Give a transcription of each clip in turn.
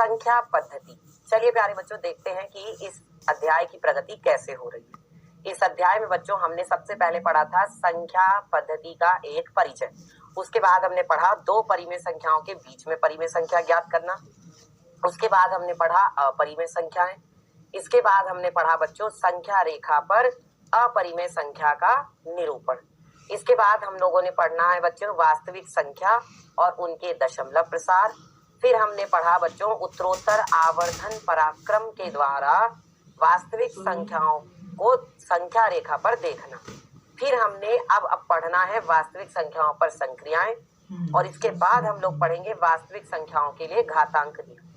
संख्या पद्धति। चलिए प्यारे बच्चों देखते हैं कि इस अध्याय की प्रगति कैसे हो रही है। इस अध्याय में बच्चों हमने सबसे पहले पढ़ा था संख्या पद्धति का एक परिचय। उसके बाद हमने पढ़ा दो परिमेय संख्याओं के बीच में परिमेय संख्या ज्ञात करना। उसके बाद हमने पढ़ा अपरिमेय संख्याएं। इसके बाद हमने पढ़ा बच्चों संख्या रेखा पर अपरिमेय संख्या का निरूपण। इसके बाद हम लोगों ने पढ़ना है बच्चों वास्तविक संख्या और उनके दशमलव प्रसार। फिर हमने पढ़ा बच्चों उत्तरोत्तर आवर्धन पराक्रम के द्वारा वास्तविक संख्याओं को संख्या रेखा पर देखना। फिर हमने अब पढ़ना है वास्तविक संख्याओं पर संक्रियाएं और इसके बाद हम लोग पढ़ेंगे वास्तविक संख्याओं के लिए घातांक नियम।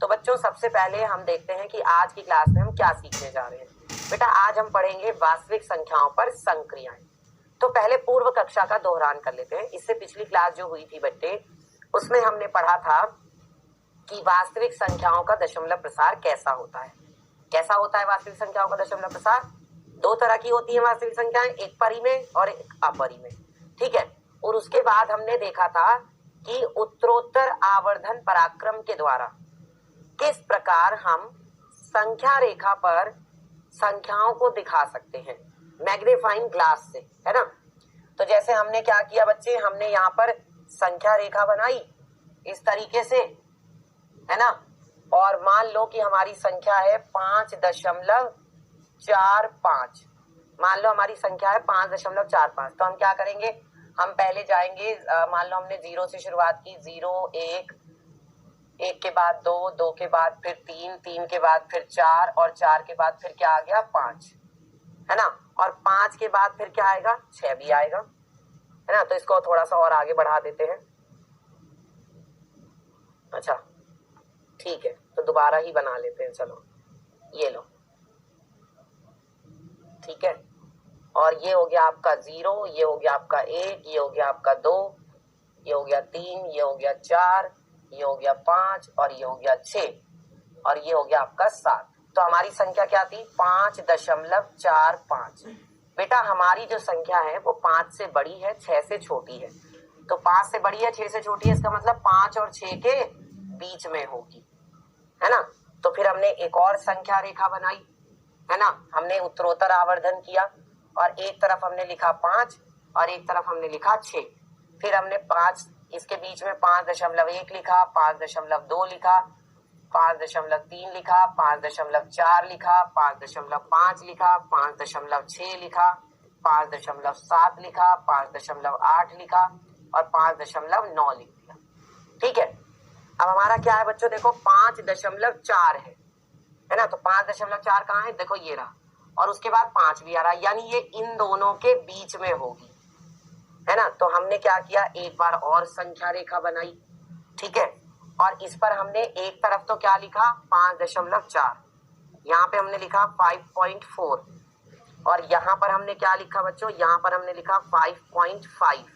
तो बच्चों सबसे पहले हम देखते हैं कि आज की क्लास में हम क्या सीखने जा रहे हैं। बेटा आज हम पढ़ेंगे वास्तविक संख्याओं पर संक्रियाएं। तो पहले पूर्व कक्षा का दोहरान कर लेते हैं। इससे पिछली क्लास जो हुई थी बच्चे उसमें हमने पढ़ा था कि वास्तविक संख्याओं का दशमलव प्रसार कैसा होता है। कैसा होता है वास्तविक संख्याओं का दशमलव प्रसार? दो तरह की होती है वास्तविक संख्याएं, एक परिमेय और एक अपरिमेय। ठीक है। और उसके बाद हमने देखा था कि उत्तरोत्तर आवर्धन पराक्रम के द्वारा किस प्रकार हम संख्या रेखा पर संख्याओं को दिखा सकते हैं मैग्नीफाइंग ग्लास से, है ना। तो जैसे हमने क्या किया बच्चे, हमने यहाँ पर संख्या रेखा बनाई इस तरीके से, है ना। और मान लो कि हमारी संख्या है 5.45। मान लो हमारी संख्या है 5.45। तो हम क्या करेंगे, हम पहले जाएंगे, मान लो हमने 0 से शुरुआत की, 0 1 1 के बाद 2 2 के बाद फिर 3 3 के बाद फिर 4 और 4 के बाद फिर क्या आ गया 5, है ना। और 5 के बाद फिर क्या आएगा 6 भी आएगा, है ना। तो इसको थोड़ा सा और आगे बढ़ा देते हैं। अच्छा ठीक है, तो दोबारा ही बना लेते हैं। चलो ये लो, ठीक है। और ये हो गया आपका 0, ये हो गया आपका 1, ये हो गया आपका 2, ये हो गया 3, ये हो गया 4, ये हो गया 5 और ये हो गया 6 और ये हो गया आपका 7। तो हमारी संख्या क्या थी 5.45। बेटा हमारी जो संख्या है वो 5 से बड़ी है 6 से छोटी है। तो 5 से बड़ी है 6 से छोटी है, इसका मतलब 5 और 6 के बीच में होगी, है ना। तो फिर हमने एक और संख्या रेखा बनाई, है ना। हमने उत्तरोत्तर आवर्धन किया और एक तरफ हमने लिखा 5 और एक तरफ हमने लिखा 6। फिर हमने 5 इसके बीच में 5.1 लिखा, 5.2 लिखा, 5.3 लिखा, 5.4 लिखा, 5.5 लिखा, 5.6 लिखा, 5.7 लिखा, 5.8 लिखा और 5.9 लिख दिया। ठीक है। अब हमारा क्या है बच्चों, देखो 5.4 है ना। तो 5.4 कहाँ है, देखो ये रहा, और उसके बाद 5 भी आ रहा है, यानी ये इन दोनों के बीच में होगी, है ना। तो हमने क्या किया, एक बार और संख्या रेखा बनाई, ठीक है। और इस पर हमने एक तरफ तो क्या लिखा 5.4, यहाँ पे हमने लिखा 5.4 और यहाँ पर हमने क्या लिखा बच्चों, यहाँ पर हमने लिखा 5.5।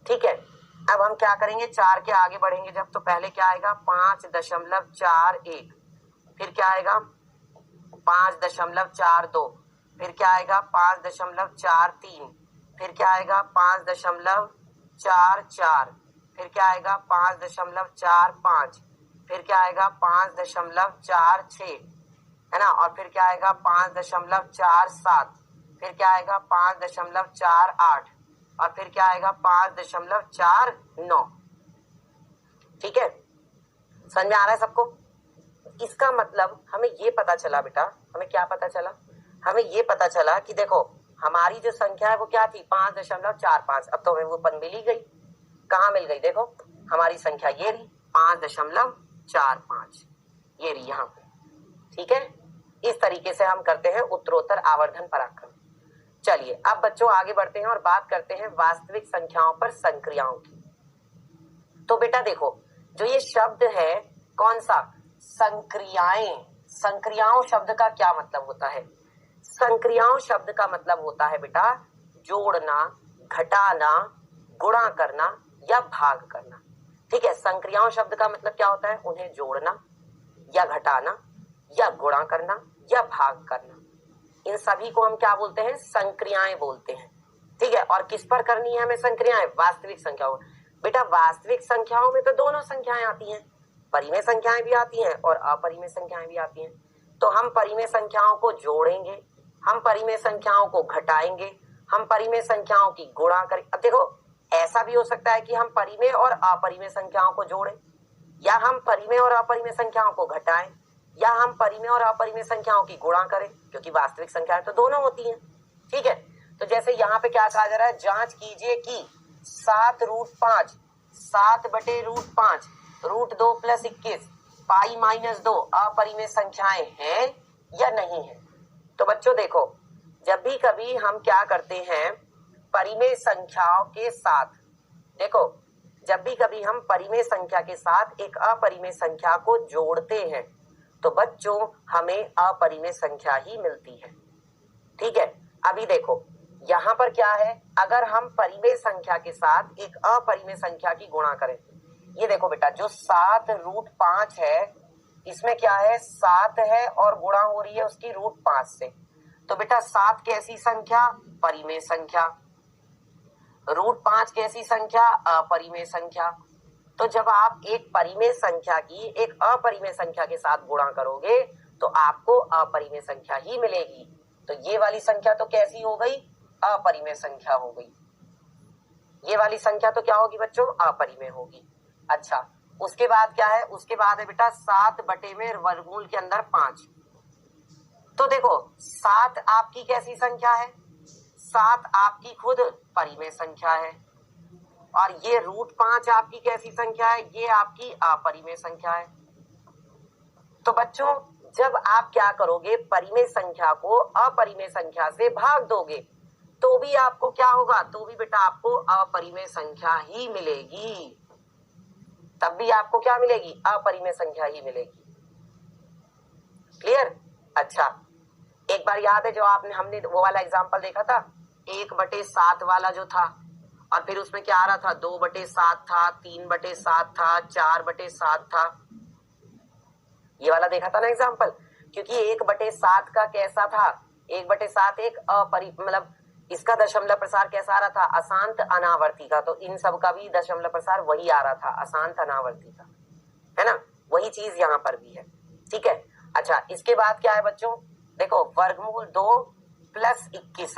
ठीक है। अब हम क्या करेंगे, 4 के आगे बढ़ेंगे जब, तो पहले क्या आएगा 5.41, फिर क्या आएगा 5.42, फिर क्या आएगा 5.43, फिर क्या आएगा 5.44, फिर क्या आएगा 5.45, फिर क्या आएगा 5.46, है ना। और फिर क्या आएगा 5.47, फिर क्या आएगा 5.48 और फिर क्या आएगा 5.49। ठीक है, समझ में आ रहा है सबको। इसका मतलब हमें ये पता चला बेटा, हमें क्या पता चला, हमें ये पता चला कि देखो हमारी जो संख्या है वो क्या थी 5.45। अब तो हमें वो मिल ही गई। कहाँ मिल गई, देखो हमारी संख्या ये रही 5.45, ये रही यहाँ पे। ठीक है, इस तरीके से हम करते हैं उत्तरोत्तर आवर्धन पराक्रम। चलिए अब बच्चों आगे बढ़ते हैं और बात करते हैं वास्तविक संख्याओं पर संक्रियाओं की। तो बेटा देखो जो ये शब्द है कौन सा, संक्रियाएं। संक्रियाओं शब्द का क्या मतलब होता है, संक्रियाओं शब्द का मतलब होता है बेटा जोड़ना, घटाना, गुणा करना या भाग करना। ठीक है, संक्रियाओं शब्द का मतलब क्या होता है, उन्हें जोड़ना या घटाना या गुणा करना या भाग करना। इन सभी को हम क्या बोलते हैं, संक्रियाएं बोलते हैं। ठीक है, और किस पर करनी है हमें संक्रियाएं, वास्तविक संख्याओं। बेटा वास्तविक संख्याओं में तो दोनों संख्याएं आती हैं, परिमेय संख्याएं भी आती हैं और अपरिमेय संख्याएं भी आती हैं। तो हम परिमेय संख्याओं को जोड़ेंगे, हम परिमेय संख्याओं को घटाएंगे, हम परिमेय संख्याओं की गुणा करें। अब देखो ऐसा भी हो सकता है कि हम परिमेय और अपरिमेय संख्याओं को जोड़ें, या हम परिमेय और अपरिमेय संख्याओं को घटाएं, या हम परिमेय और अपरिमेय संख्याओं की गुणा करें, क्योंकि वास्तविक संख्याएं तो दोनों होती हैं। ठीक है, तो जैसे यहाँ पे क्या कहा जा रहा है, जांच कीजिए कि 7√5 7/√5 √2 + 21 π-2 अपरिमेय संख्याएं हैं या नहीं है। तो बच्चों देखो, जब भी कभी हम क्या करते हैं परिमेय संख्याओं के साथ, देखो जब भी कभी हम परिमेय संख्या के साथ एक अपरिमेय संख्या को जोड़ते हैं तो बच्चों हमें अपरिमेय संख्या ही मिलती है। ठीक है, अभी देखो यहाँ पर क्या है, अगर हम परिमेय संख्या के साथ एक अपरिमेय संख्या की गुणा करें, ये देखो बेटा जो 7√5 है इसमें क्या है 7 है और गुणा हो रही है उसकी √5 से। तो बेटा 7 कैसी संख्या, परिमेय संख्या, √5 कैसी संख्या, अपरिमेय संख्या। तो जब आप एक परिमेय संख्या की एक अपरिमेय संख्या के साथ गुणा करोगे तो आपको अपरिमेय संख्या ही मिलेगी। तो ये वाली संख्या तो कैसी हो गई, अपरिमेय संख्या हो गई। ये वाली संख्या तो क्या होगी बच्चों, अपरिमेय होगी। अच्छा, उसके बाद क्या है, उसके बाद है बेटा 7/वर्गमूल के अंदर 5। तो देखो 7 आपकी कैसी संख्या है, 7 आपकी खुद परिमेय संख्या है, और ये √5 आपकी कैसी संख्या है, ये आपकी अपरिमेय संख्या है। तो बच्चों जब आप क्या करोगे, परिमेय संख्या को अपरिमेय संख्या से भाग दोगे तो भी आपको क्या होगा, तो भी बेटा आपको अपरिमेय संख्या ही मिलेगी, तब भी आपको क्या मिलेगी, अपरिमेय संख्या ही मिलेगी। क्लियर। अच्छा, एक बार याद है जो हमने वो वाला एग्जांपल देखा था 1/7 वाला जो था, और फिर उसमें क्या आ रहा था, 2/7 था, 3/7 था, 4/7 था, ये वाला देखा था ना एग्जांपल। क्योंकि 1/7 का कैसा था, 1/7 एक मतलब इसका दशमलव प्रसार कैसा आ रहा था, अशांत अनावर्ती का। तो इन सब का भी दशमलव प्रसार वही आ रहा था, अशांत अनावर्ती का, है ना। वही चीज यहाँ पर भी है। ठीक है। अच्छा, इसके बाद क्या है बच्चों, देखो वर्गमूल 2 + 21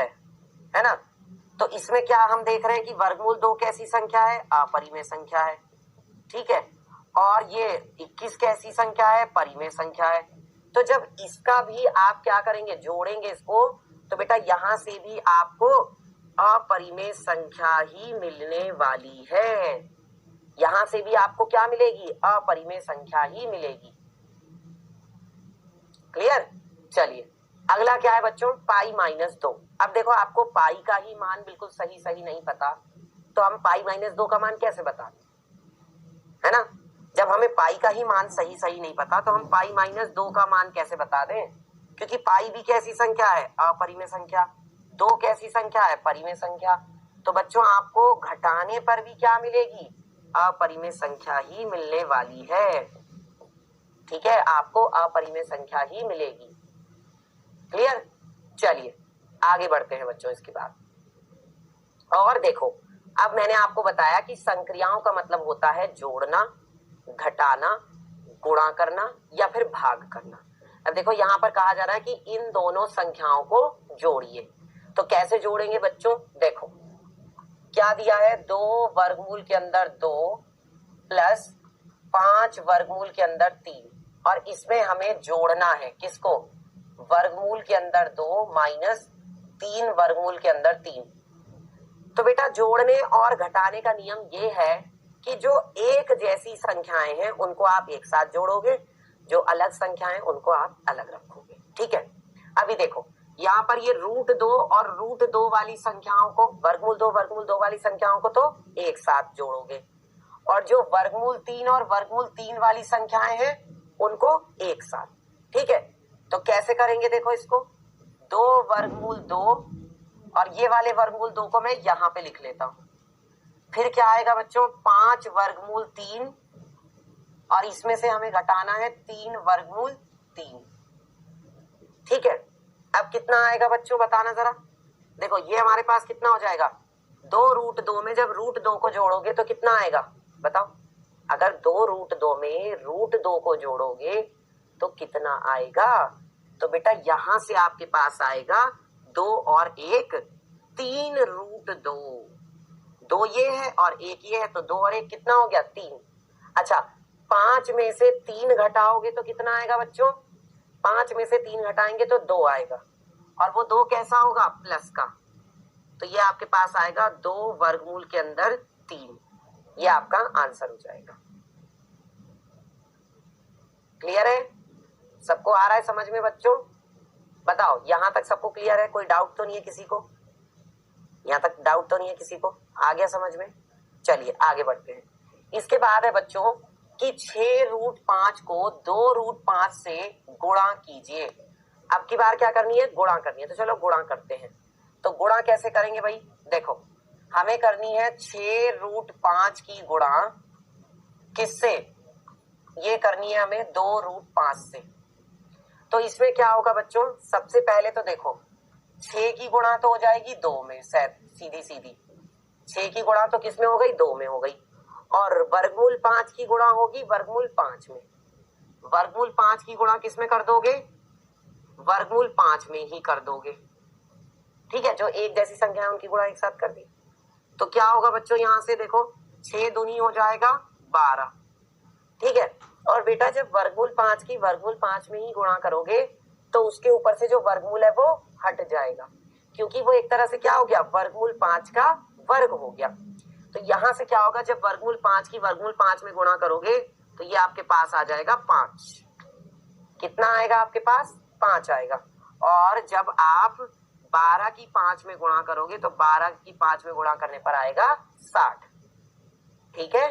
है ना। तो इसमें क्या हम देख रहे हैं कि वर्गमूल 2 कैसी संख्या है, अपरिमेय संख्या है। ठीक है, और ये 21 कैसी संख्या है, परिमेय संख्या है। तो जब इसका भी आप क्या करेंगे, जोड़ेंगे इसको, तो बेटा यहां से भी आपको अपरिमेय संख्या ही मिलने वाली है। यहां से भी आपको क्या मिलेगी, अपरिमेय संख्या ही मिलेगी। क्लियर। चलिए अगला क्या है बच्चों, π-2। अब देखो आपको पाई का ही मान बिल्कुल सही नहीं पता, तो हम π-2 का मान कैसे बता दें, है ना। जब हमें पाई का ही मान सही नहीं पता तो हम π-2 का मान कैसे बता दें, क्योंकि पाई भी कैसी संख्या है, अपरिमेय संख्या, 2 कैसी संख्या है, परिमेय संख्या। तो बच्चों आपको घटाने पर भी क्या मिलेगी, अपरिमेय संख्या ही मिलने वाली है। ठीक है, आपको अपरिमेय संख्या ही मिलेगी। क्लियर। चलिए आगे बढ़ते हैं बच्चों इसके बाद। और देखो अब मैंने आपको बताया कि संक्रियाओं का मतलब होता है जोड़ना, घटाना, गुणा करना या फिर भाग करना। अब देखो यहाँ पर कहा जा रहा है कि इन दोनों संख्याओं को जोड़िए। तो कैसे जोड़ेंगे बच्चों, देखो क्या दिया है, 2 वर्गमूल के अंदर 2 + 5 वर्गमूल के अंदर 3, और इसमें हमें जोड़ना है किसको, वर्गमूल के अंदर 2 - 3 वर्गमूल के अंदर 3। तो बेटा जोड़ने और घटाने का नियम ये है कि जो एक जैसी संख्याएं हैं उनको आप एक साथ जोड़ोगे, जो अलग संख्याएं उनको आप अलग रखोगे। ठीक है। अभी देखो यहाँ पर ये √2 और √2 वाली संख्याओं को, वर्गमूल 2 वाली संख्याओं को तो एक साथ जोड़ोगे, और जो वर्गमूल 3 और वर्गमूल 3 वाली संख्याएं हैं उनको एक साथ। ठीक है, तो कैसे करेंगे, देखो इसको 2 वर्गमूल 2 और ये वाले वर्गमूल 2 को मैं यहाँ पे लिख लेता हूँ। फिर क्या आएगा बच्चों, 5 वर्गमूल 3, और इसमें से हमें घटाना है 3 वर्गमूल 3। ठीक है, अब कितना आएगा बच्चों बताना जरा। देखो ये हमारे पास कितना हो जाएगा, 2 √2 में जब √2 को जोड़ोगे तो कितना आएगा बताओ, अगर 2√2 में √2 को जोड़ोगे तो कितना आएगा? तो बेटा यहां से आपके पास आएगा 2 और 1 3√2। 2 ये है और 1 ये है, तो 2 और 1 कितना हो गया? 3। अच्छा, 5 में से 3 घटाओगे तो कितना आएगा बच्चों? 5 में से 3 घटाएंगे तो 2 आएगा, और वो 2 कैसा होगा? प्लस का। तो ये आपके पास आएगा 2 वर्गमूल के अंदर 3। ये आपका आंसर हो जाएगा। क्लियर है? सबको आ रहा है समझ में बच्चों? बताओ, यहां तक सबको क्लियर है? कोई डाउट तो नहीं है किसी को? यहां तक डाउट तो नहीं है किसी को? आ गया समझ में? चलिए आगे बढ़ते हैं। इसके बाद है बच्चों कि 6√5 को 2√5 से गुणा कीजिए। अब की बार क्या करनी है? गुणा करनी है। तो चलो गुणा करते हैं। तो गुणा कैसे करेंगे भाई? देखो, हमें करनी है 6√5 की गुणा किससे? ये करनी है हमें 2√5 से। तो इसमें क्या होगा बच्चों? सबसे पहले तो देखो, 6 की गुणा तो हो जाएगी 2 में, सीधी सीधी 6 की गुणा तो किस में हो गई? 2 में हो गई। और वर्गमूल 5 की गुणा होगी वर्गमूल 5 में। वर्गमूल 5 की गुणा किस में कर दोगे? वर्गमूल 5 में ही कर दोगे। ठीक है, जो एक जैसी संख्या है उनकी गुणा एक साथ कर दी। तो क्या होगा बच्चों? यहां से देखो, 6 दूनी हो जाएगा 12। ठीक है, और बेटा जब वर्गमूल 5 की वर्गमूल 5 में ही गुणा करोगे तो उसके ऊपर से जो वर्गमूल है वो हट जाएगा, क्योंकि वो एक तरह से क्या हो गया? वर्गमूल 5 का वर्ग हो गया। तो यहां से क्या होगा? जब वर्गमूल 5 की वर्गमूल 5 में गुणा करोगे तो ये आपके पास आ जाएगा 5। कितना आएगा आपके पास? 5 आएगा। और जब आप 12 की 5 में गुणा करोगे तो 12 की 5 में गुणा करने पर आएगा 60। ठीक है,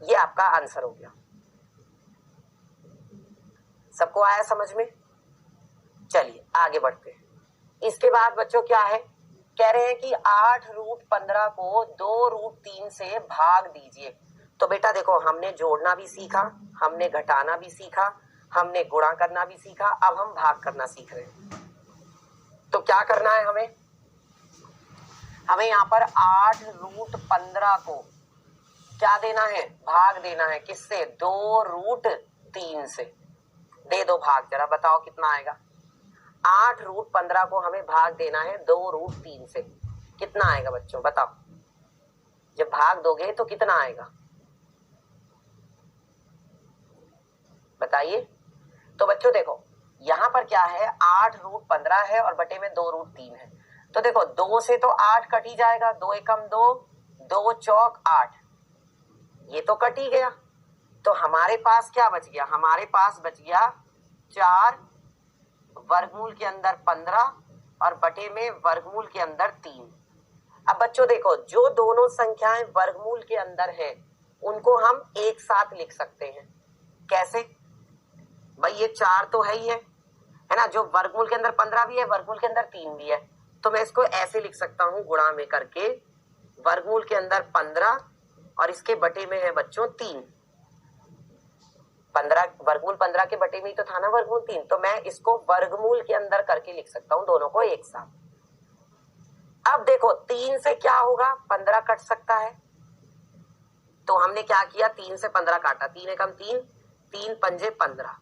ये आपका आंसर हो गया। सबको आया समझ में? चलिए आगे बढ़ते हैं। इसके बाद बच्चों क्या है? कह रहे हैं कि 8√15 को 2√3 से भाग दीजिए। तो बेटा देखो, हमने जोड़ना भी सीखा, हमने घटाना भी सीखा, हमने गुणा करना भी सीखा, अब हम भाग करना सीख रहे हैं। तो क्या करना है हमें? हमें यहाँ पर 8√15 को क्या देना है? भाग देना है। किससे? 2√3 से। दे दो भाग, जरा बताओ कितना आएगा? 8√15 को हमें भाग देना है 2√3 से। कितना आएगा बच्चों बताओ? जब भाग दोगे तो कितना आएगा बताइए? तो बच्चों देखो, यहां पर क्या है? 8√15 है और बटे में 2√3 है। तो देखो, 2 से तो 8 कट ही जाएगा। 2 एकम 2, 2 चौक 8, ये तो कट ही गया। तो हमारे पास क्या बच गया? हमारे पास बच गया 4 वर्गमूल के अंदर 15 और बटे में वर्गमूल के अंदर 3। अब बच्चों देखो, जो दोनों संख्याएं वर्गमूल के अंदर है उनको हम एक साथ लिख सकते हैं। कैसे भाई? ये 4 तो है ही है ना? जो वर्गमूल के अंदर 15 भी है, वर्गमूल के अंदर 3 भी है, तो मैं इसको ऐसे लिख सकता हूं गुणा में करके, वर्गमूल के अंदर 15 और इसके बटे में है बच्चों 3। 15 वर्गमूल 15 के बटे में ही तो था ना वर्गमूल 3, तो मैं इसको वर्गमूल के अंदर करके लिख सकता हूं दोनों को एक साथ। अब देखो, 3 से क्या होगा? 15 कट सकता है, तो हमने क्या किया? 3 से 15 काटा। 3 एकम 3, 3 पंजे 15।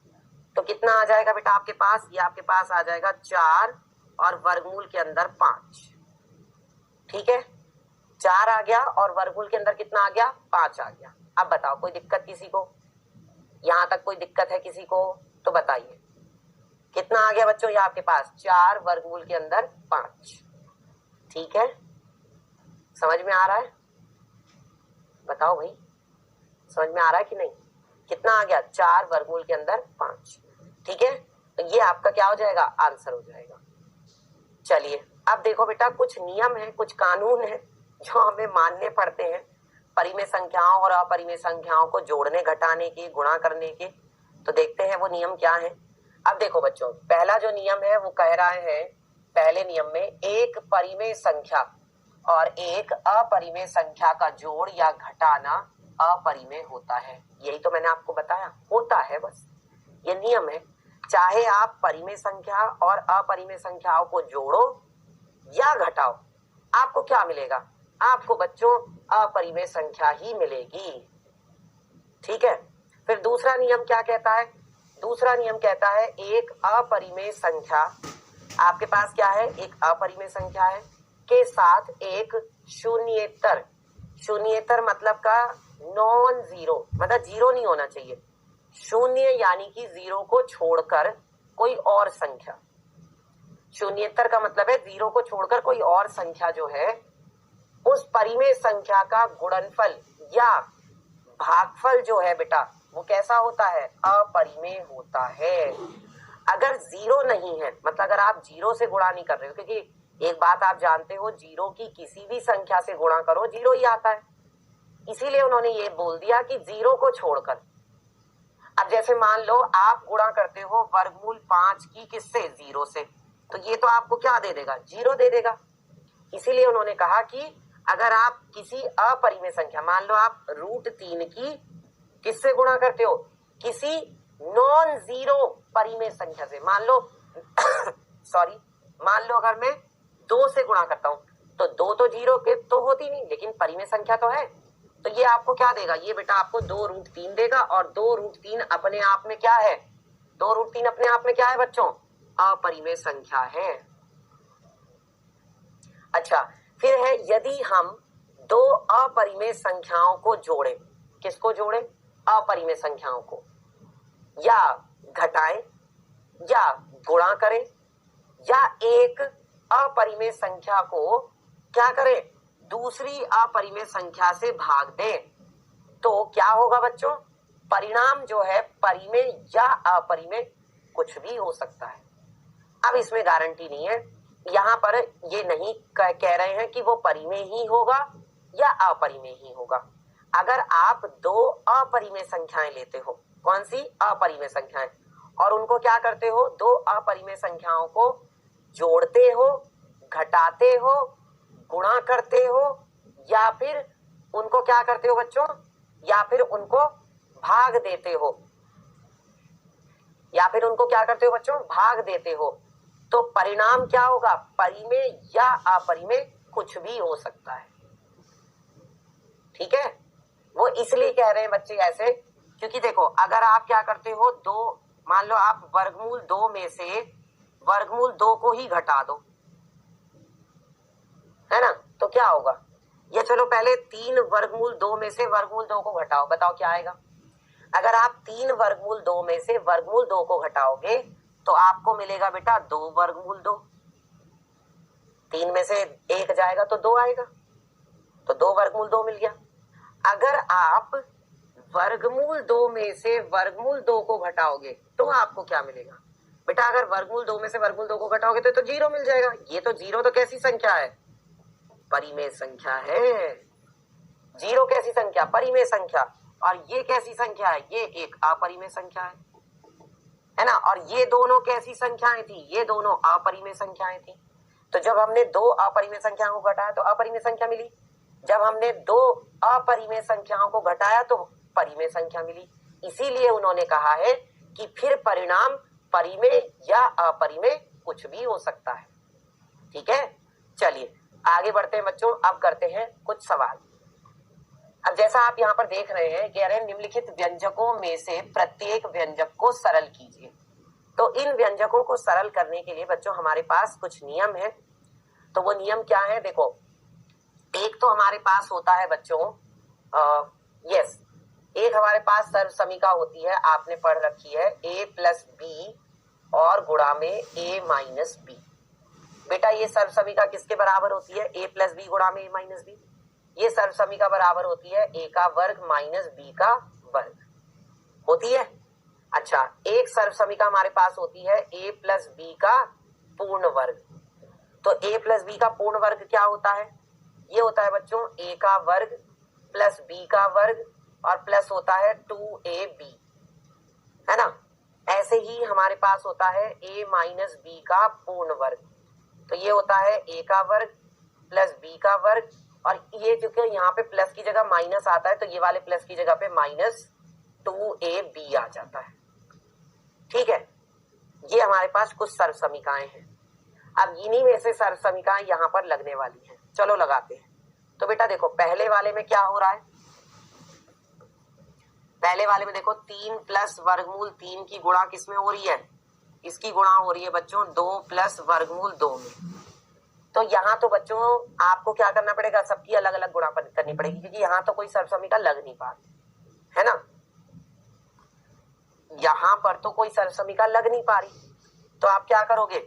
तो कितना आ जाएगा बेटा आपके पास? ये आपके पास आ जाएगा 4 और वर्गमूल के अंदर 5। ठीक है, 4 आ गया और वर्गमूल के अंदर कितना आ गया? 5 आ गया। अब बताओ, कोई दिक्कत किसी को? यहां तक कोई दिक्कत है किसी को? तो बताइए कितना आ गया बच्चों? ये आपके पास 4 वर्गमूल के अंदर 5। ठीक है, समझ में आ रहा है? बताओ भाई, समझ में आ रहा है कि नहीं? कितना आ गया? 4 वर्गमूल के अंदर 5। ठीक है, तो ये आपका क्या हो जाएगा? आंसर हो जाएगा। चलिए अब देखो बेटा, कुछ नियम है, कुछ कानून है जो हमें मानने पड़ते हैं परिमेय संख्याओं और अपरिमेय संख्याओं को जोड़ने, घटाने के, गुणा करने के। तो देखते हैं वो नियम क्या है। अब देखो बच्चों, पहला जो नियम है वो कह रहा है, पहले नियम में एक परिमेय संख्या और एक अपरिमेय संख्या का जोड़ या घटाना अपरिमेय होता है। यही तो मैंने आपको बताया, होता है, बस ये नियम है। चाहे आप परिमेय संख्या और अपरिमेय संख्याओं को जोड़ो या घटाओ, आपको क्या मिलेगा? आपको बच्चों अपरिमेय संख्या ही मिलेगी। ठीक है। फिर दूसरा नियम क्या कहता है? दूसरा नियम कहता है एक अपरिमेय संख्या, आपके पास क्या है, एक अपरिमेय संख्या है के साथ एक शून्येतर, शून्येतर मतलब का नॉन जीरो, मतलब जीरो नहीं होना चाहिए, शून्य यानी कि जीरो को छोड़कर कोई और संख्या, शून्येतर का मतलब है जीरो को छोड़कर कोई और संख्या जो है उस परिमेय संख्या का गुणनफल या भागफल जो है बेटा वो कैसा होता है, अपरिमेय होता है। अगर जीरो नहीं है, मतलब अगर आप जीरो से गुणा नहीं कर रहे हो, क्योंकि एक बात आप जानते हो जीरो की किसी भी संख्या से गुणा करो जीरो ही आता है, इसीलिए उन्होंने ये बोल दिया कि जीरो को छोड़कर। अब जैसे मान लो आप गुणा करते हो वर्गमूल 5 की किससे, जीरो से, तो ये तो आपको क्या दे देगा, जीरो दे देगा। इसीलिए उन्होंने कहा कि अगर आप किसी अपरिमेय संख्या, मान लो आप √3 की किससे गुणा करते हो, किसी नॉन जीरो परिमेय संख्या से, मान लो सॉरी मान लो अगर मैं 2 से गुणा करता हूं तो 2 तो जीरो के तो होती नहीं, लेकिन परिमेय संख्या तो है, तो ये आपको क्या देगा, ये बेटा आपको 2√3 देगा। और 2√3 अपने आप में क्या है, 2√3 अपने आप में क्या है बच्चों, अपरिमेय संख्या है। अच्छा, फिर है यदि हम दो अपरिमेय संख्याओं को जोड़ें, किसको जोड़ें, अपरिमेय संख्याओं को, या घटाएं या गुणा करें या एक अपरिमेय संख्या को क्या करें, दूसरी अपरिमेय संख्या से भाग दें, तो क्या होगा बच्चों, परिणाम जो है परिमेय या अपरिमेय कुछ भी हो सकता है। अब इसमें गारंटी नहीं है, यहाँ पर ये नहीं कह रहे हैं कि वो परिमेय ही होगा या अपरिमेय ही होगा। अगर आप दो अपरिमेय संख्याएं लेते हो, कौन सी, अपरिमेय संख्याएं, और उनको क्या करते हो, दो अपरिमेय संख्याओं को जोड़ते हो, घटाते हो, गुणा करते हो, या फिर उनको क्या करते हो बच्चों, या फिर उनको भाग देते हो, या फिर उनको क्या करते हो बच्चों, भाग देते हो, तो परिणाम क्या होगा, परिमेय या अपरिमेय कुछ भी हो सकता है। ठीक है, वो इसलिए कह रहे हैं बच्चे ऐसे, क्योंकि देखो अगर आप क्या करते हो, दो, मान लो आप वर्गमूल 2 में से वर्गमूल 2 को ही घटा दो, है ना, तो क्या होगा, ये चलो पहले 3 वर्गमूल 2 में से वर्गमूल 2 को घटाओ, बताओ क्या आएगा। अगर आप 3 वर्गमूल 2 में से वर्गमूल 2 को घटाओगे तो आपको मिलेगा बेटा 2 वर्गमूल 2, 3 में से 1 जाएगा तो 2 आएगा, तो 2 वर्गमूल 2 मिल गया। अगर आप वर्गमूल 2 में से वर्गमूल 2 को घटाओगे तो आपको क्या मिलेगा बेटा, अगर वर्गमूल 2 में से वर्गमूल 2 को घटाओगे तो जीरो मिल जाएगा। ये तो जीरो तो कैसी संख्या है, परिमेय संख्या है। जीरो कैसी संख्या, परिमेय संख्या, और ये कैसी संख्या है, ये एक अपरिमेय संख्या है ना। और ये दोनों कैसी संख्याएं थी, ये दोनों अपरिमेय संख्याएं थी। तो जब हमने दो अपरिमेय संख्याओं को घटाया तो अपरिमेय संख्या मिली, जब हमने दो अपरिमेय संख्याओं को घटाया तो परिमेय संख्या मिली। इसीलिए उन्होंने कहा है कि फिर परिणाम परिमेय या अपरिमेय कुछ भी हो सकता है। ठीक है, चलिए आगे बढ़ते हैं बच्चों, अब करते हैं कुछ सवाल। अब जैसा आप यहाँ पर देख रहे हैं, कह रहे हैं निम्नलिखित व्यंजकों में से प्रत्येक व्यंजक को सरल कीजिए। तो इन व्यंजकों को सरल करने के लिए बच्चों हमारे पास कुछ नियम है। तो वो नियम क्या है, देखो एक तो हमारे पास होता है बच्चों एक हमारे पास सर्वसमीका होती है, आपने पढ़ रखी है, a प्लस बी और गुणा में a माइनस बी। बेटा ये सर्वसमीका किसके बराबर होती है, a प्लस बी गुणा में a माइनस बी। ये सर्वसमीका बराबर होती है a का वर्ग माइनस b का वर्ग होती है। अच्छा, एक सर्वसमीका हमारे पास होती है a प्लस बी का पूर्ण वर्ग। तो a प्लस बी का पूर्ण वर्ग क्या होता है, ये होता है बच्चों a का वर्ग प्लस b का वर्ग और प्लस होता है 2ab, है ना। ऐसे ही हमारे पास होता है a माइनस बी का पूर्ण वर्ग, तो ये होता है a का वर्ग प्लस b का वर्ग, और ये जो कि यहाँ पे प्लस की जगह माइनस आता है तो ये वाले प्लस की जगह पे माइनस 2ab आ जाता है। ठीक है, ये हमारे पास कुछ सर्वसमीकाएं हैं। अब इन्हीं में से सर्वसमीकाएं यहाँ पर लगने वाली हैं, चलो लगाते हैं। तो बेटा देखो पहले वाले में क्या हो रहा है, पहले वाले में देखो 3 प्लस वर्गमूल 3 की गुणा किसमें हो रही है, इसकी गुणा हो रही है बच्चों 2 प्लस वर्गमूल 2 में। तो यहाँ तो बच्चों आपको क्या करना पड़ेगा, सबकी अलग अलग गुणा करनी पड़ेगी, क्योंकि यहाँ तो कोई सरसमीका लग नहीं पा रही है ना, यहाँ पर तो कोई सरसमीका लग नहीं पा रही। तो आप क्या करोगे,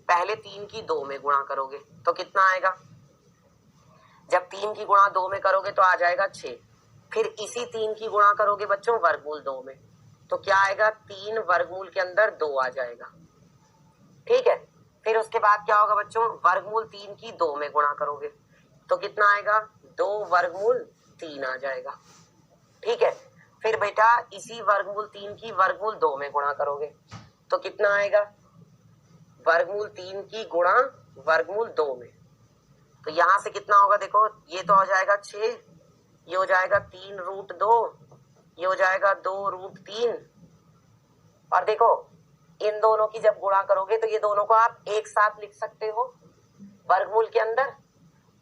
पहले 3 की 2 में गुणा करोगे तो कितना आएगा, जब 3 की गुणा 2 में करोगे तो आ जाएगा 6। फिर इसी 3 की गुणा करोगे बच्चों वर्गमूल 2 में, तो क्या आएगा, 3 वर्गमूल के अंदर 2 आ जाएगा। ठीक है, फिर उसके बाद क्या होगा बच्चों, वर्गमूल 3 की 2 में गुणा करोगे तो कितना आएगा, 2 वर्गमूल 3 आ जाएगा। ठीक है, फिर बेटा इसी वर्गमूल 3 की वर्गमूल 2 में गुणा करोगे तो कितना आएगा, वर्गमूल 3 की गुणा वर्गमूल 2 में, तो यहां से कितना होगा, देखो ये तो हो जाएगा 6, ये हो जाएगा 3√2, ये हो जाएगा 2√3। और देखो इन दोनों की जब गुणा करोगे तो ये दोनों को आप एक साथ लिख सकते हो वर्गमूल के अंदर,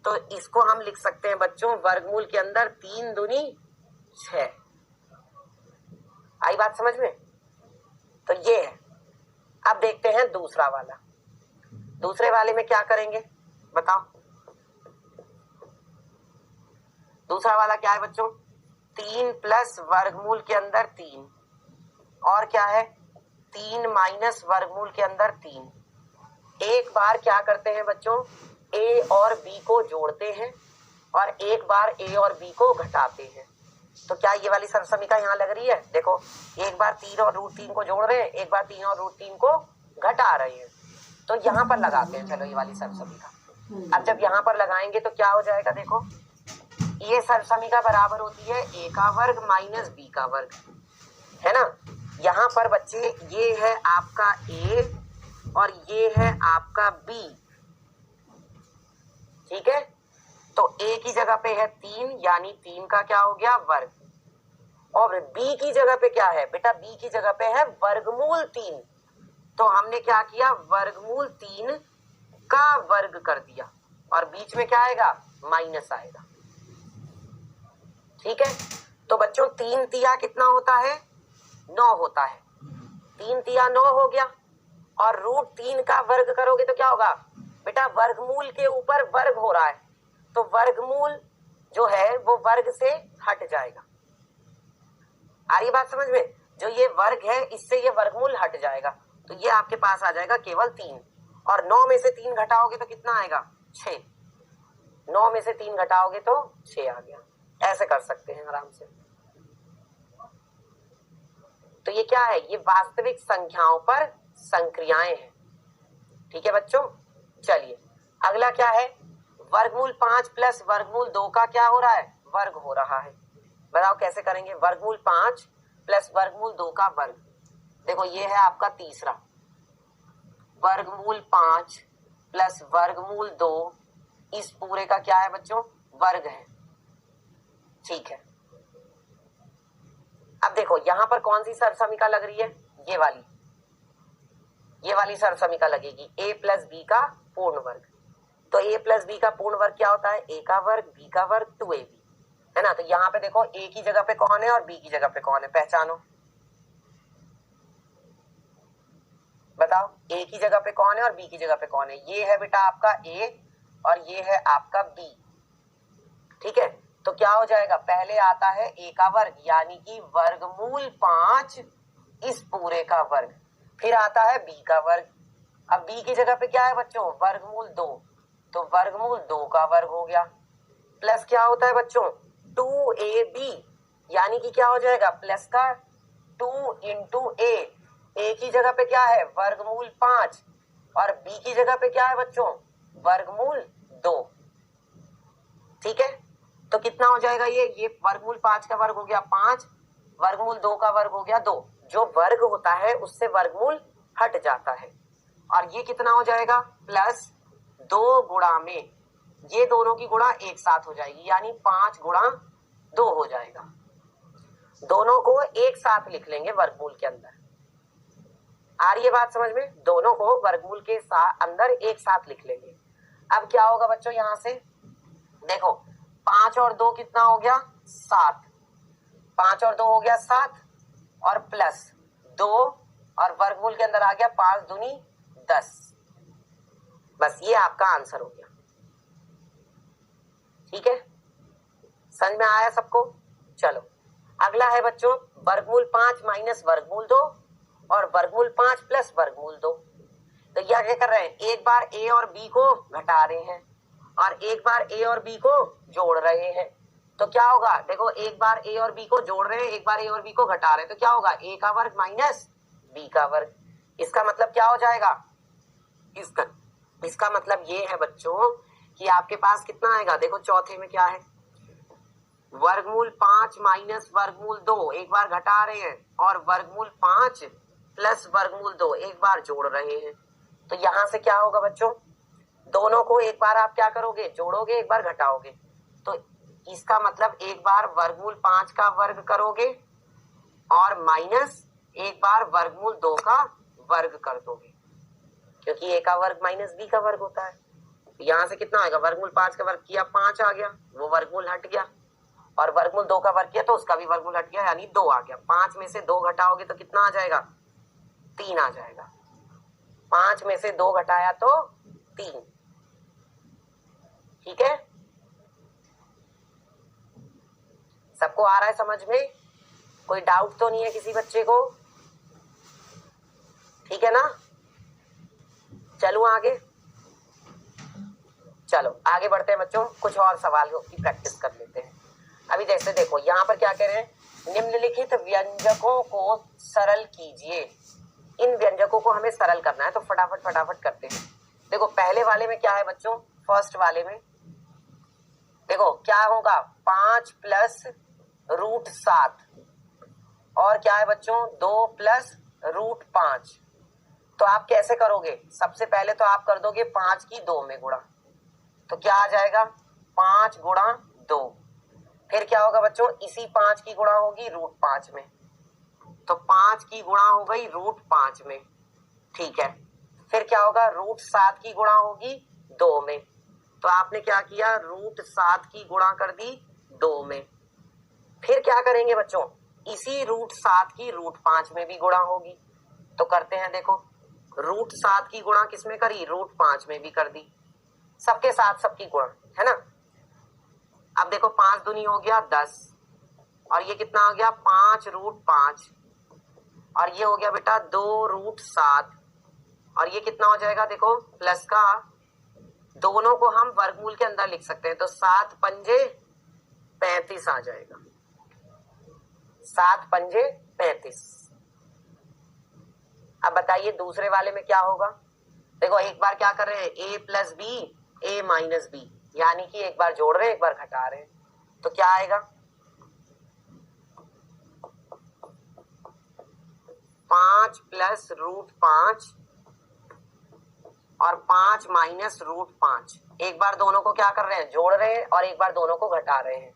तो इसको हम लिख सकते हैं बच्चों वर्गमूल के अंदर 3 दूनी 6। आई बात समझ में, तो ये है। अब देखते हैं दूसरा वाला, दूसरे वाले में क्या करेंगे बताओ, दूसरा वाला क्या है बच्चों, 3 प्लस वर्गमूल के अंदर 3 और क्या है 3 माइनस वर्गमूल के अंदर 3। एक बार क्या करते हैं बच्चों, ए और बी को जोड़ते हैं और एक बार ए और बी को घटाते हैं। तो क्या ये वाली सरसमीका यहाँ लग रही है, देखो एक बार 3 और √3 को जोड़ रहे हैं, एक बार 3 और √3 को घटा रहे हैं, तो यहाँ पर लगाते हैं चलो ये वाली सरसमीका। अब जब यहाँ पर लगाएंगे तो क्या हो जाएगा, देखो ये सरसमीका बराबर होती है a का वर्ग माइनस b का वर्ग, है ना। यहाँ पर बच्चे ये है आपका a और ये है आपका b, ठीक है। तो a की जगह पे है 3 यानी 3 का क्या हो गया वर्ग, और b की जगह पे क्या है बेटा, b की जगह पे है वर्गमूल 3, तो हमने क्या किया वर्गमूल 3 का वर्ग कर दिया और बीच में क्या आएगा माइनस आएगा। ठीक है, तो बच्चों 3 तिया कितना होता है 9 होता है, 3 तिया 9 हो गया, और √3 का वर्ग करोगे तो क्या होगा बेटा, वर्गमूल के ऊपर वर्ग हो रहा है तो वर्गमूल जो है वो वर्ग से हट जाएगा। आ रही बात समझ में, जो ये वर्ग है इससे ये वर्गमूल हट जाएगा, तो ये आपके पास आ जाएगा केवल 3, और 9 में से 3 घटाओगे तो कितना आएगा 6, 9 में से 3 घटाओगे तो 6 आ गया। ऐसे कर सकते हैं आराम से। तो ये क्या है, ये वास्तविक संख्याओं पर संक्रियाएं हैं। ठीक है बच्चों, चलिए अगला क्या है, वर्गमूल 5 प्लस वर्गमूल 2 का क्या हो रहा है वर्ग हो रहा है। बताओ कैसे करेंगे, वर्गमूल 5 प्लस वर्गमूल 2 का वर्ग, देखो ये है आपका तीसरा, वर्गमूल 5 प्लस वर्गमूल 2 इस पूरे का क्या है बच्चों वर्ग है। ठीक है, अब देखो यहां पर कौन सी सरसमीका लग रही है, ये वाली सरसमीका लगेगी a प्लस बी का पूर्ण वर्ग। तो a प्लस बी का पूर्ण वर्ग क्या होता है, a का वर्ग b का वर्ग 2ab, है ना। तो यहाँ पे देखो a की जगह पे कौन है और b की जगह पे कौन है, पहचानो बताओ, a की जगह पे कौन है और b की जगह पे कौन है। ये है बेटा आपका a और ये है आपका b। ठीक है, तो क्या हो जाएगा, पहले आता है a का वर्ग यानी कि वर्गमूल 5 इस पूरे का वर्ग, फिर आता है b का वर्ग। अब b की जगह पे क्या है बच्चों वर्गमूल 2, तो वर्गमूल 2 का वर्ग हो गया, प्लस क्या होता है बच्चों 2ab यानी कि क्या हो जाएगा प्लस का 2 इंटू a की जगह पे क्या है वर्गमूल 5 और b की जगह पे क्या है बच्चों वर्गमूल 2। ठीक है, तो कितना हो जाएगा ये वर्गमूल 5 का वर्ग हो गया 5, वर्गमूल 2 का वर्ग हो गया 2। जो वर्ग होता है उससे वर्गमूल हट जाता है, और ये कितना हो जाएगा प्लस 2 गुणा में ये दोनों की गुणा एक साथ हो जाएगी यानी 5 गुणा 2 हो जाएगा। दोनों को एक साथ लिख लेंगे वर्गमूल के अंदर। आ रही है बात समझ में, दोनों को वर्गमूल के अंदर एक साथ लिख लेंगे। अब क्या होगा बच्चों, यहां से देखो 5 और 2 कितना हो गया 7, 5 और 2 हो गया 7 और प्लस 2 और वर्गमूल के अंदर आ गया 5 दूनी 10। बस ये आपका आंसर हो गया। ठीक है, समझ में आया सबको? चलो अगला है बच्चों वर्गमूल 5 माइनस वर्गमूल 2 और वर्गमूल 5 प्लस वर्गमूल 2। तो यह क्या कर रहे हैं, एक बार ए और बी को घटा रहे हैं और एक बार ए और बी को जोड़ रहे हैं। तो क्या होगा, देखो एक बार ए और बी को जोड़ रहे हैं, एक बार ए और बी को घटा रहे हैं, तो क्या होगा ए का वर्ग माइनस बी का वर्ग। इसका मतलब क्या हो जाएगा, इसका मतलब ये है बच्चों कि आपके पास कितना आएगा, देखो चौथे में क्या है, वर्गमूल 5 माइनस वर्गमूल 2 एक बार घटा रहे हैं और वर्गमूल 5 प्लस वर्गमूल 2 एक बार जोड़ रहे हैं। तो यहां से क्या होगा बच्चों, दोनों को एक बार आप क्या करोगे, जोड़ोगे, एक बार घटाओगे। तो इसका मतलब एक बार वर्गमूल 5 का वर्ग करोगे और माइनस एक बार वर्गमूल 2 का वर्ग कर दोगे, क्योंकि ए का वर्ग माइनस बी का वर्ग होता है। यहां से कितना आएगा, वर्गमूल 5 का वर्ग किया 5 आ गया, वो वर्गमूल हट गया, और वर्गमूल 2 का वर्ग किया तो उसका भी वर्गमूल हट गया, यानी 2 आ गया। 5 में से 2 घटाओगे तो कितना आ जाएगा, 3 आ जाएगा। 5 में से 2 घटाया तो 3। ठीक है, सबको आ रहा है समझ में, कोई डाउट तो नहीं है किसी बच्चे को? ठीक है ना, चलो आगे, चलो आगे बढ़ते हैं बच्चों, कुछ और सवालों की प्रैक्टिस कर लेते हैं। अभी जैसे देखो यहाँ पर क्या कह रहे हैं, निम्नलिखित व्यंजकों को सरल कीजिए। इन व्यंजकों को हमें सरल करना है, तो फटाफट करते हैं। देखो पहले वाले में क्या है बच्चों, फर्स्ट वाले में देखो क्या होगा, 5 प्लस रूट 7 और क्या है बच्चों 2 प्लस रूट 5। तो आप कैसे करोगे, सबसे पहले तो आप कर दोगे 5 की 2 में गुणा, तो क्या आ जाएगा 5 गुणा 2। फिर क्या होगा बच्चों, इसी 5 की गुणा होगी रूट 5 में, तो 5 की गुणा हो गई रूट 5 में। ठीक है, फिर क्या होगा, रूट 7 की गुणा होगी 2 में, तो आपने क्या किया, रूट 7 की गुणा कर दी 2 में। फिर क्या करेंगे बच्चों, इसी रूट 7 की रूट 5 में भी गुणा होगी, तो करते हैं। देखो रूट 7 की गुणा किसमें करी, रूट 5 में भी कर दी, सबके साथ सबकी गुणा, है ना। अब देखो 5 दूनी हो गया 10 और ये कितना हो गया 5 रूट 5 और ये हो गया बेटा 2 रूट 7 और ये कितना हो जाएगा, देखो प्लस का, दोनों को हम वर्गमूल के अंदर लिख सकते हैं, तो 7 पंजे 35 आ जाएगा, 7 पंजे 35। अब बताइए दूसरे वाले में क्या होगा, देखो एक बार क्या कर रहे हैं, a plus B a minus B, यानी कि एक बार जोड़ रहे हैं एक बार घटा रहे हैं, तो क्या आएगा 5 प्लस रूट 5 और 5 माइनस रूट 5। एक बार दोनों को क्या कर रहे हैं, जोड़ रहे हैं और एक बार दोनों को घटा रहे हैं,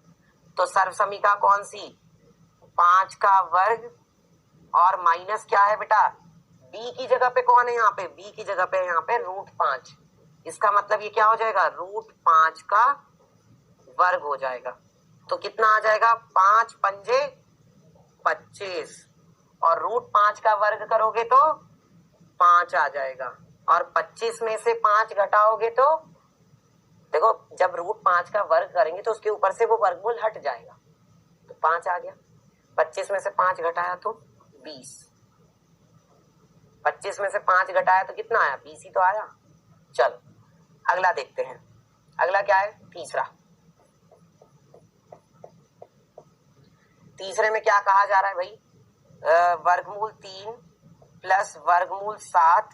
तो सर्वसमीका कौन सी, 5 का वर्ग और माइनस क्या है बेटा, b की जगह पे कौन है, यहाँ पे b की जगह पे यहाँ पे रूट 5। इसका मतलब ये क्या हो जाएगा, रूट 5 का वर्ग हो जाएगा, तो कितना आ जाएगा 5 पंजे 25 और रूट 5 का वर्ग करोगे तो 5 आ जाएगा और 25 में से 5 घटाओगे तो देखो जब रूट 5 का वर्ग करेंगे तो उसके ऊपर से वो वर्गमूल हट जाएगा, तो 5 आ गया। 25 में से 5 घटाया तो 20, 25 में से 5 घटाया तो कितना आया, 20 ही तो आया। चलो अगला देखते हैं, अगला क्या है, तीसरे में क्या कहा जा रहा है भाई, वर्गमूल 3 प्लस वर्गमूल 7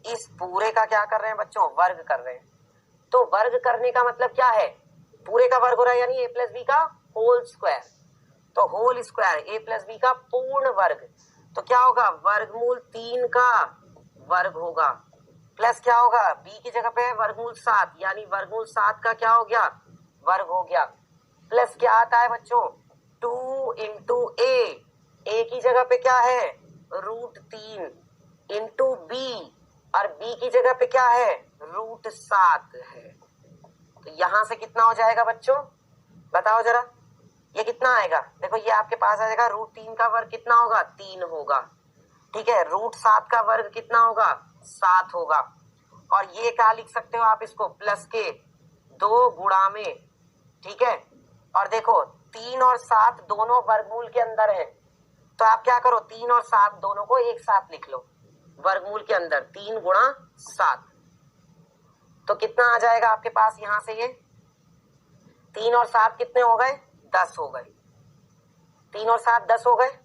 इस पूरे का क्या कर रहे हैं बच्चों, वर्ग कर रहे हैं। तो वर्ग करने का मतलब क्या है, पूरे का वर्ग हो रहा है, यानी a प्लस बी का होल स्क्वायर, तो whole square a plus B का पूर्ण वर्ग, तो क्या होगा वर्गमूल 3 का वर्ग होगा, प्लस क्या होगा b की जगह पे है वर्गमूल 7, यानी वर्गमूल 7 का क्या हो गया, वर्ग हो गया, प्लस क्या आता है बच्चों 2 इंटू a की जगह पे क्या है रूट 3 इंटू b और b की जगह पे क्या है रूट 7 है, तो यहां से कितना हो जाएगा बच्चों, बताओ जरा, ये कितना आएगा, देखो ये आपके पास आ जाएगा √3 का वर्ग कितना होगा, 3 होगा। ठीक है, √7 का वर्ग कितना होगा, 7 होगा। और ये क्या लिख सकते हो आप इसको, प्लस के 2 गुणा में, ठीक है। और देखो 3 और 7 दोनों वर्गमूल के अंदर है, तो आप क्या करो 3 और 7 दोनों को एक साथ लिख लो, वर्गमूल के अंदर 3 गुणा 7। तो कितना आ जाएगा आपके पास यहां से, ये 3 और 7 कितने हो गए, 10 हो गए। 3 और 7 10 हो गए।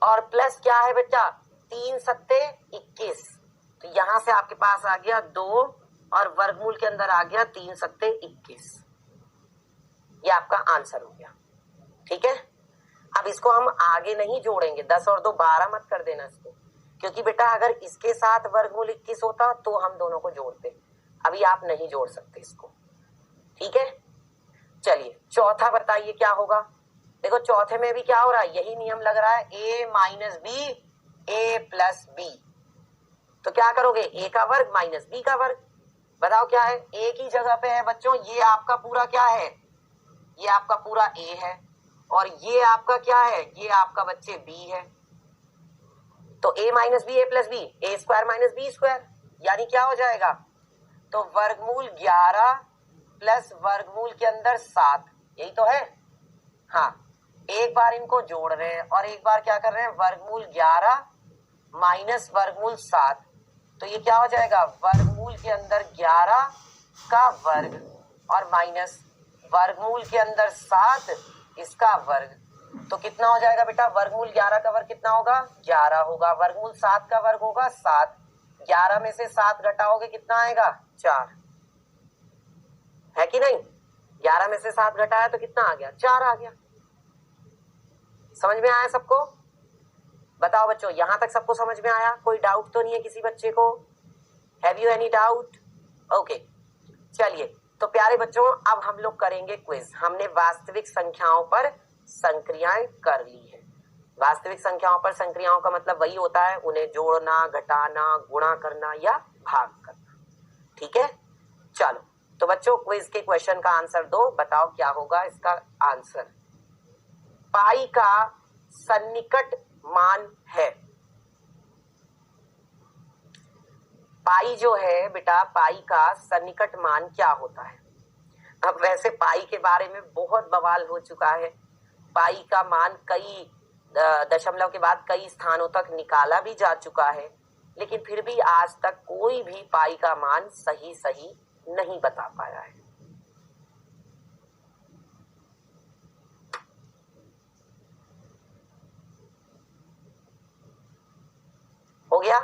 और प्लस क्या है बेटा, 3 सत्ते 21, तो यहां से आपके पास आ गया 2 और वर्गमूल के अंदर आ गया 3 सत्ते 21। ये आपका आंसर हो गया। ठीक है, अब इसको हम आगे नहीं जोड़ेंगे, 10 और 2 12 मत कर देना इसको, क्योंकि बेटा अगर इसके साथ वर्गमूल 21 होता तो हम दोनों को जोड़ते, अभी आप नहीं जोड़ सकते इसको। ठीक है, चलिए चौथा बताइए क्या होगा। देखो चौथे में भी क्या हो रहा है, यही नियम लग रहा है, a minus B a plus B. तो क्या करोगे, a का वर्ग माइनस b का वर्ग। बताओ क्या है, a की जगह पे है बच्चों, ये आपका पूरा क्या है, ये आपका पूरा a है, और ये आपका क्या है, ये आपका बच्चे b है। तो a minus B a plus B, a square minus B square, यानी क्या हो जाएगा, तो वर्गमूल 11 प्लस वर्गमूल के अंदर 7, यही तो है। हाँ, एक बार इनको जोड़ रहे हैं और एक बार क्या कर रहे हैं, वर्गमूल 11 माइनस वर्गमूल 7, तो ये क्या हो जाएगा, वर्गमूल के अंदर 11 का वर्ग और माइनस वर्गमूल के अंदर 7 इसका वर्ग। तो कितना हो जाएगा बेटा, वर्गमूल 11 का वर्ग कितना होगा, 11 होगा, वर्गमूल 7 का वर्ग होगा 7, 11 में से 7 घटाओगे कितना आएगा, 4, है कि नहीं। 11 में से 7 घटाया तो कितना आ गया, 4 आ गया। समझ में आया सबको, बताओ बच्चों, यहां तक सबको समझ में आया, कोई डाउट तो नहीं है किसी बच्चे को, have you any doubt. Okay, चलिए तो प्यारे बच्चों अब हम लोग करेंगे क्विज। हमने वास्तविक संख्याओं पर संक्रियाएं कर ली है। वास्तविक संख्याओं पर संक्रियाओं का मतलब वही होता है, उन्हें जोड़ना, घटाना, गुणा करना या भाग करना। ठीक है, चलो तो बच्चों क्विज के क्वेश्चन का आंसर दो, बताओ क्या होगा इसका आंसर। पाई का सन्निकट मान है, पाई जो है बेटा, पाई का सन्निकट मान क्या होता है। अब वैसे पाई के बारे में बहुत बवाल हो चुका है, पाई का मान कई दशमलव के बाद कई स्थानों तक निकाला भी जा चुका है, लेकिन फिर भी आज तक कोई भी पाई का मान सही सही नहीं बता पाया है। हो गया,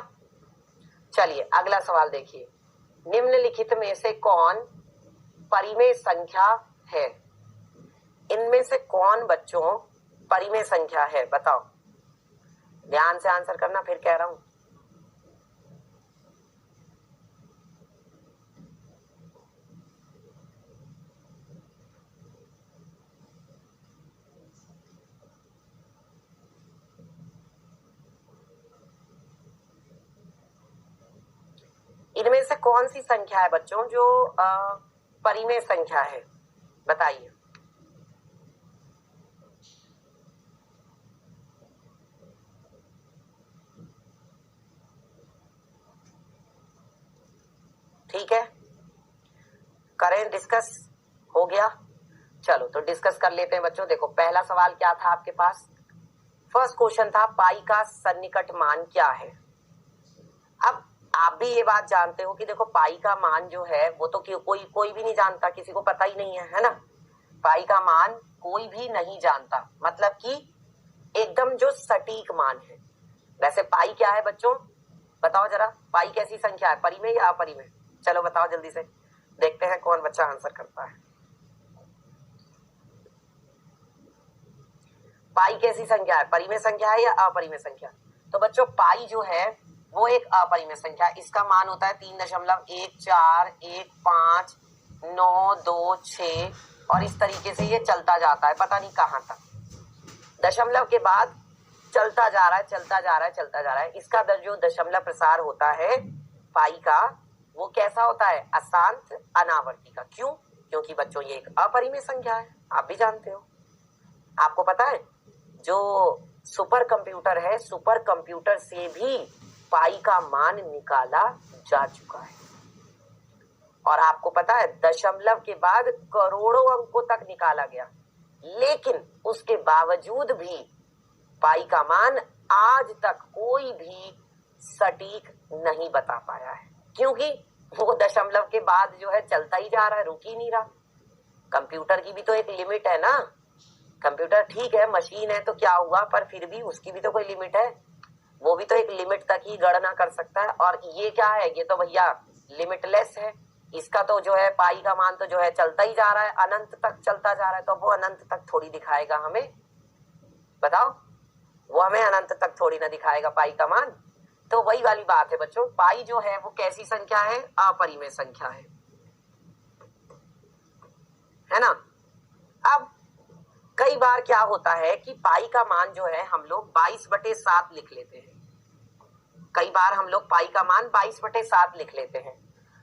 चलिए अगला सवाल देखिए, निम्नलिखित में से कौन परिमेय संख्या है। इनमें से कौन बच्चों परिमेय संख्या है, बताओ, ध्यान से आंसर करना, फिर कह रहा हूं। इनमें से कौन सी संख्या है बच्चों जो परिमेय संख्या है, बताइए। ठीक है, करें डिस्कस, हो गया। चलो तो डिस्कस कर लेते हैं बच्चों। देखो पहला सवाल क्या था आपके पास, फर्स्ट क्वेश्चन था पाई का सन्निकट मान क्या है। अब आप भी ये बात जानते हो कि देखो पाई का मान जो है वो तो कोई भी नहीं जानता, किसी को पता ही नहीं है ना। पाई का मान कोई भी नहीं जानता, मतलब कि एकदम जो सटीक मान है। वैसे पाई क्या है बच्चों, बताओ जरा, पाई कैसी संख्या है, परिमेय या अपरिमेय। चलो बताओ जल्दी से, देखते हैं कौन बच्चा आंसर करता है। पाई कैसी संख्या है, परिमेय संख्या है या अपरिमेय संख्या। तो बच्चों पाई जो है वो एक अपरिमेय संख्या है, इसका मान होता है 3.14159226 और इस तरीके से ये चलता जाता है पता नहीं कहां तक, दशमलव के बाद चलता जा रहा है चलता जा रहा है चलता जा रहा है। इसका जो दशमलव प्रसार होता है पाई का वो कैसा होता है, अशांत अनावर्ती का। क्यों, क्योंकि बच्चों ये एक अपरिमेय संख्या है, आप भी जानते हो। आपको पता है जो सुपर कंप्यूटर है, सुपर कंप्यूटर से भी पाई का मान निकाला जा चुका है। और आपको पता है दशमलव के बाद करोड़ों अंकों तक निकाला गया, लेकिन उसके बावजूद भी पाई का मान आज तक कोई भी सटीक नहीं बता पाया है, क्योंकि वो दशमलव के बाद जो है चलता ही जा रहा है, रुक ही नहीं रहा। कंप्यूटर की भी तो एक लिमिट है ना। कंप्यूटर ठीक है मशीन है तो क्या हुआ, पर फिर भी उसकी भी तो कोई लिमिट है, वो भी तो एक लिमिट तक ही गणना कर सकता है। और ये क्या है, ये तो भैया लिमिटलेस है। इसका तो जो है पाई का मान तो जो है चलता ही जा रहा है, अनंत तक चलता जा रहा है। तो वो अनंत तक थोड़ी दिखाएगा हमें, बताओ, वो हमें अनंत तक थोड़ी ना दिखाएगा पाई का मान। तो वही वाली बात है बच्चों, पाई जो है वो कैसी संख्या है, अपरिमेय संख्या है ना। अब कई बार क्या होता है कि पाई का मान जो है हम लोग 22/7 लिख लेते हैं। कई बार हम लोग पाई का मान 22/7 लिख लेते हैं।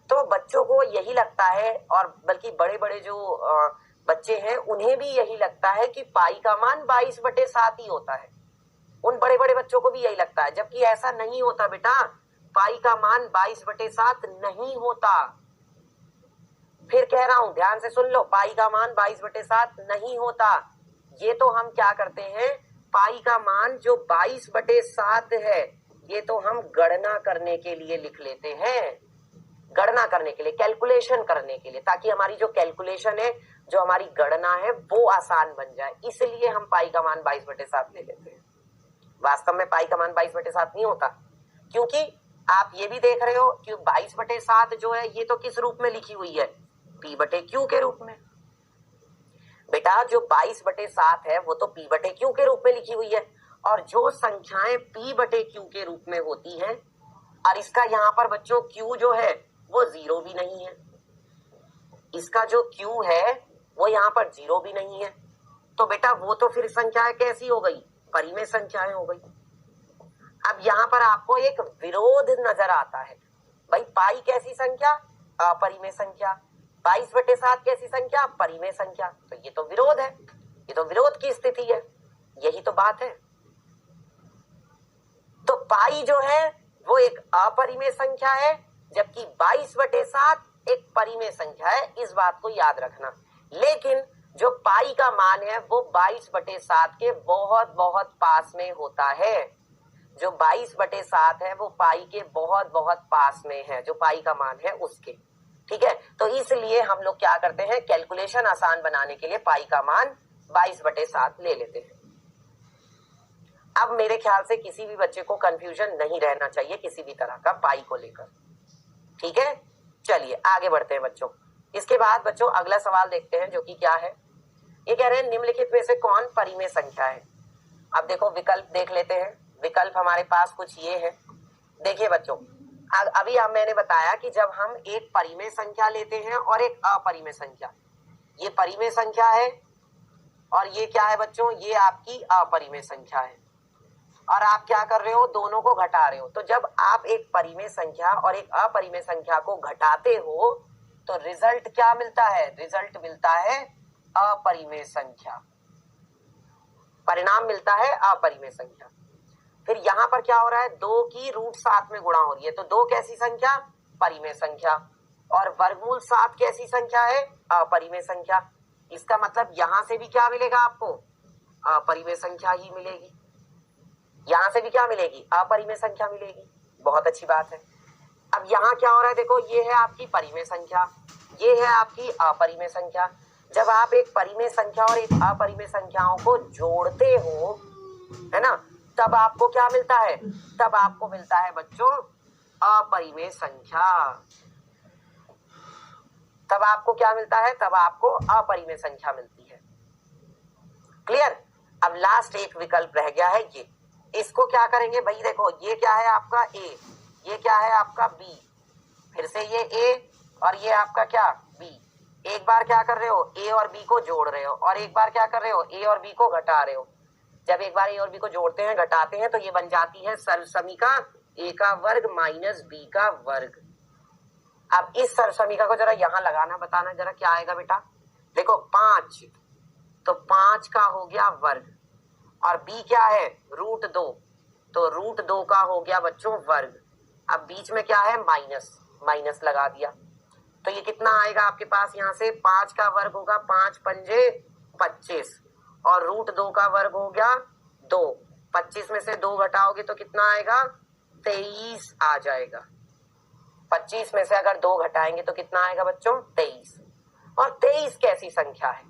तो बच्चों को यही लगता है, और बल्कि बड़े बड़े जो बच्चे हैं उन्हें भी यही लगता है कि पाई का मान 22/7 ही होता है। उन बड़े बड़े बच्चों को भी यही लगता है, जबकि ऐसा नहीं होता बेटा। पाई का मान 22/7 नहीं होता। फिर कह रहा हूं, ध्यान से सुन लो, पाई का मान 22/7 नहीं होता। ये तो हम क्या करते हैं, पाई का मान जो 22/7 है ये तो हम गणना करने के लिए लिख लेते हैं, गणना करने के लिए, कैलकुलेशन करने के लिए, ताकि हमारी जो कैलकुलेशन है, जो हमारी गणना है वो आसान बन जाए। इसलिए हम पाई का मान 22/7 ले लेते हैं। वास्तव में पाई का मान 22/7 नहीं होता, क्योंकि आप ये भी देख रहे हो कि 22/7 जो है ये तो किस रूप में लिखी हुई है, P/Q के रूप में। बेटा जो 22/7 है वो तो P/Q के रूप में लिखी हुई है, और जो संख्याएं P/Q के रूप में होती हैं, और इसका यहाँ पर बच्चों Q जो है वो 0 भी नहीं है, इसका जो Q है वो यहाँ पर 0 भी नहीं है। तो बेटा वो तो फिर संख्याएं कैसी हो गई, परिमेय संख्याएं हो गई। अब यहाँ पर आपको एक विरोध नजर आता है, भाई पाई कैसी संख्या, अपरिमेय संख्या, 22/7 कैसी संख्या, परिमेय संख्या। तो ये तो विरोध है, ये तो विरोध की स्थिति है, यही तो बात है। तो पाई जो है वो एक अपरिमेय संख्या है, जबकि 22/7 एक परिमेय संख्या है, इस बात को याद रखना। लेकिन जो पाई का मान है वो 22/7 के बहुत बहुत पास में होता है। जो 22/7 है वो पाई के बहुत बहुत पास में है, जो पाई का मान है उसके, ठीक है। तो इसलिए हम लोग क्या करते हैं, कैलकुलेशन आसान बनाने के लिए पाई का मान 22/7 ले लेते हैं। अब मेरे ख्याल से किसी भी बच्चे को कंफ्यूजन नहीं रहना चाहिए किसी भी तरह का पाई को लेकर, ठीक है। चलिए आगे बढ़ते हैं बच्चों। इसके बाद बच्चों अगला सवाल देखते हैं, जो कि क्या है, ये कह रहे हैं निम्नलिखित में से कौन परिमेय संख्या है। अब देखो विकल्प देख लेते हैं। विकल्प हमारे पास कुछ ये है, देखिए बच्चों, अभी मैंने बताया कि जब हम एक परिमेय संख्या लेते हैं और एक अपरिमेय संख्या, ये परिमेय संख्या है और ये क्या है बच्चों, ये आपकी अपरिमेय संख्या है, और आप क्या कर रहे हो, दोनों को घटा रहे हो। तो जब आप एक परिमेय संख्या और एक अपरिमेय संख्या को घटाते हो तो रिजल्ट क्या मिलता है, रिजल्ट मिलता है अपरिमेय संख्या, परिणाम मिलता है अपरिमेय संख्या। फिर यहाँ पर क्या हो रहा है, 2 की √7 में गुणा हो रही है, तो 2 कैसी संख्या, परिमेय संख्या, और वर्गमूल 7 कैसी संख्या है, अपरिमेय संख्या। इसका मतलब यहाँ से भी क्या मिलेगा आपको, अपरिमेय संख्या ही मिलेगी, यहाँ से भी क्या मिलेगी, अपरिमेय संख्या मिलेगी। बहुत अच्छी बात है। अब यहाँ क्या हो रहा है, देखो ये है आपकी परिमेय संख्या, ये है आपकी अपरिमेय संख्या। जब आप एक परिमेय संख्या और एक अपरिमेय संख्याओं को जोड़ते हो, है ना, तब आपको क्या मिलता है, तब आपको मिलता है बच्चों अपरिमेय संख्या। तब आपको क्या मिलता है, तब आपको अपरिमेय संख्या मिलती है। क्लियर। अब लास्ट एक विकल्प रह गया है, ये, इसको क्या करेंगे भाई, देखो ये क्या है आपका ए, ये क्या है आपका बी, फिर से ये ए और ये आपका क्या बी। एक बार क्या कर रहे हो, ए और बी को जोड़ रहे हो, और एक बार क्या कर रहे हो, ए और बी को घटा रहे हो। जब एक बार ए और बी को जोड़ते हैं घटाते हैं तो ये बन जाती है सरसमीका ए का वर्ग माइनस बी का वर्ग। अब इस सरसमीका को जरा यहाँ लगाना, बताना जरा क्या आएगा बेटा। देखो 5 तो 5 का हो गया वर्ग, और b क्या है, √2, तो √2 का हो गया बच्चों वर्ग। अब बीच में क्या है, माइनस, माइनस लगा दिया, तो ये कितना आएगा आपके पास, यहाँ से 5 का वर्ग होगा 5 पंजे 25, और √2 का वर्ग हो गया 2, 25 में से 2 घटाओगे तो कितना आएगा, 23 आ जाएगा। 25 में से अगर 2 घटाएंगे तो कितना आएगा बच्चों, 23। और 23 कैसी संख्या है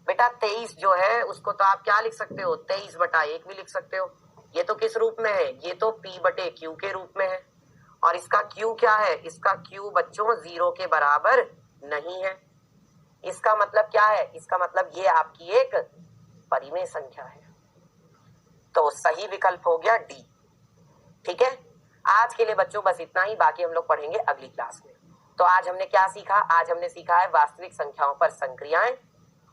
बेटा, 23 जो है उसको तो आप क्या लिख सकते हो, 23/1 भी लिख सकते हो। ये तो किस रूप में है, ये तो p/q के रूप में है, और इसका q क्या है, इसका q बच्चों 0 के बराबर नहीं है। इसका मतलब क्या है, इसका मतलब ये आपकी एक परिमेय संख्या है, तो सही विकल्प हो गया डी। ठीक है, आज के लिए बच्चों बस इतना ही, बाकी हम लोग पढ़ेंगे अगली क्लास में। तो आज हमने क्या सीखा, आज हमने सीखा है वास्तविक संख्याओं पर संक्रियाएं।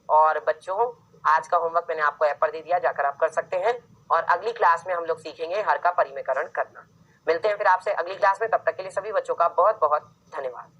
और बच्चों आज का होमवर्क मैंने आपको ऐप पर दे दिया, जाकर आप कर सकते हैं, और अगली क्लास में हम लोग सीखेंगे हर का परिमेयकरण करना। मिलते हैं फिर आपसे अगली क्लास में, तब तक के लिए सभी बच्चों का बहुत बहुत धन्यवाद।